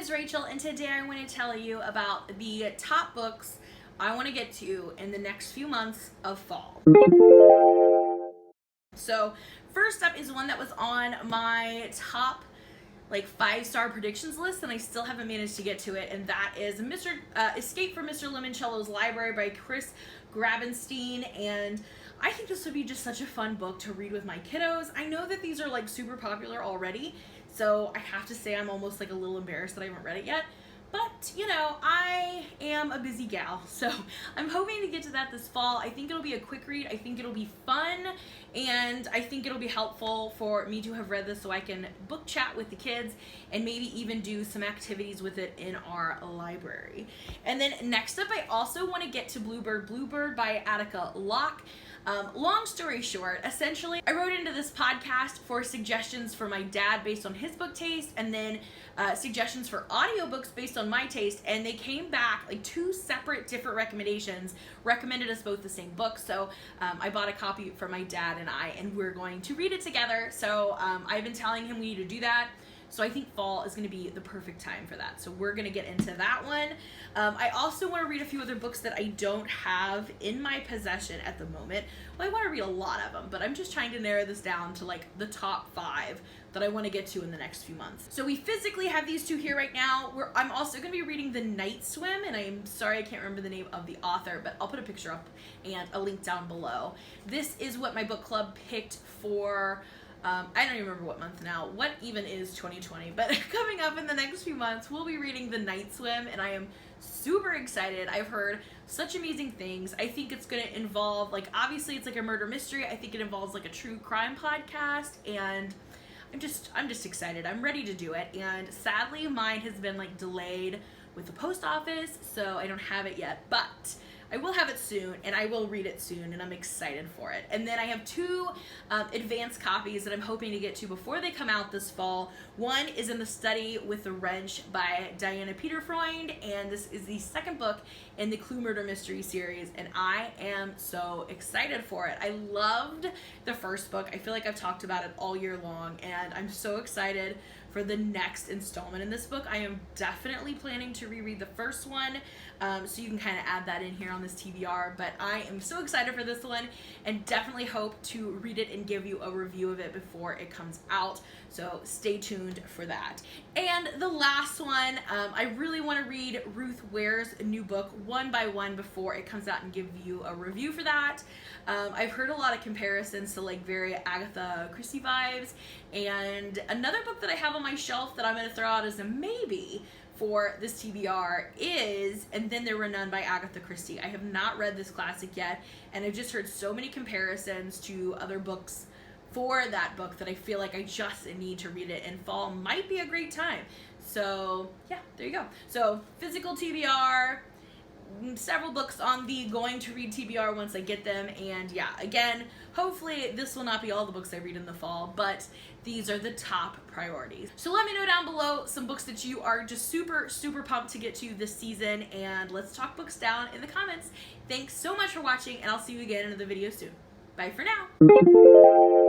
is Rachel, and today I want to tell you about the top books I want to get to in the next few months of fall. So first up is one that was on my top 5-star predictions list, and I still haven't managed to get to it, and that is Escape from Mr. Limoncello's Library by Chris Grabenstein. And I think this would be just such a fun book to read with my kiddos. I know that these are super popular already, so I have to say I'm almost a little embarrassed that I haven't read it yet. But, I am a busy gal, so I'm hoping to get to that this fall. I think it'll be a quick read. I think it'll be fun, and I think it'll be helpful for me to have read this so I can book chat with the kids and maybe even do some activities with it in our library. And then next up, I also want to get to Bluebird by Attica Locke. Long story short, essentially, I wrote into this podcast for suggestions for my dad based on his book taste, and then suggestions for audiobooks based on my taste, and they came back two separate different recommendations, recommended us both the same book. So I bought a copy for my dad and we're going to read it together. So I've been telling him we need to do that. So I think fall is going to be the perfect time for that. So we're going to get into that one. I also want to read a few other books that I don't have in my possession at the moment. Well, I want to read a lot of them, but I'm just trying to narrow this down to the top 5 that I want to get to in the next few months. So we physically have these two here right now. I'm also going to be reading The Night Swim, and I'm sorry I can't remember the name of the author, but I'll put a picture up and a link down below. This is what my book club picked for I don't even remember what month now. What even is 2020? But coming up in the next few months, we'll be reading The Night Swim, and I am super excited. I've heard such amazing things. I think it's going to involve, obviously it's a murder mystery. I think it involves a true crime podcast, and I'm just excited. I'm ready to do it, and sadly mine has been delayed with the post office, so I don't have it yet, but I will have it soon, and I will read it soon, and I'm excited for it. And then I have 2 advanced copies that I'm hoping to get to before they come out this fall. One is In the Study with the Wrench by Diana Peterfreund, and this is the second book in the Clue Murder Mystery series, and I am so excited for it. I loved the first book. I feel like I've talked about it all year long, and I'm so excited for the next installment in this book. I am definitely planning to reread the first one, so you can kind of add that in here on this TBR, but I am so excited for this one and definitely hope to read it and give you a review of it before it comes out, so stay tuned for that. And the last one, I really want to read Ruth Ware's new book one by one before it comes out and give you a review for that. I've heard a lot of comparisons to very Agatha Christie vibes, and another book that I have on my shelf that I'm going to throw out as a maybe for this TBR is And Then There Were None by Agatha Christie. I have not read this classic yet, and I've just heard so many comparisons to other books for that book that I feel like I just need to read it, and fall might be a great time. So yeah, there you go. So physical TBR, several books on the going to read TBR once I get them, and yeah, again, hopefully this will not be all the books I read in the fall, but these are the top priorities. So let me know down below some books that you are just super pumped to get to this season, and let's talk books down in the comments. Thanks so much for watching, and I'll see you again in another video soon. Bye for now.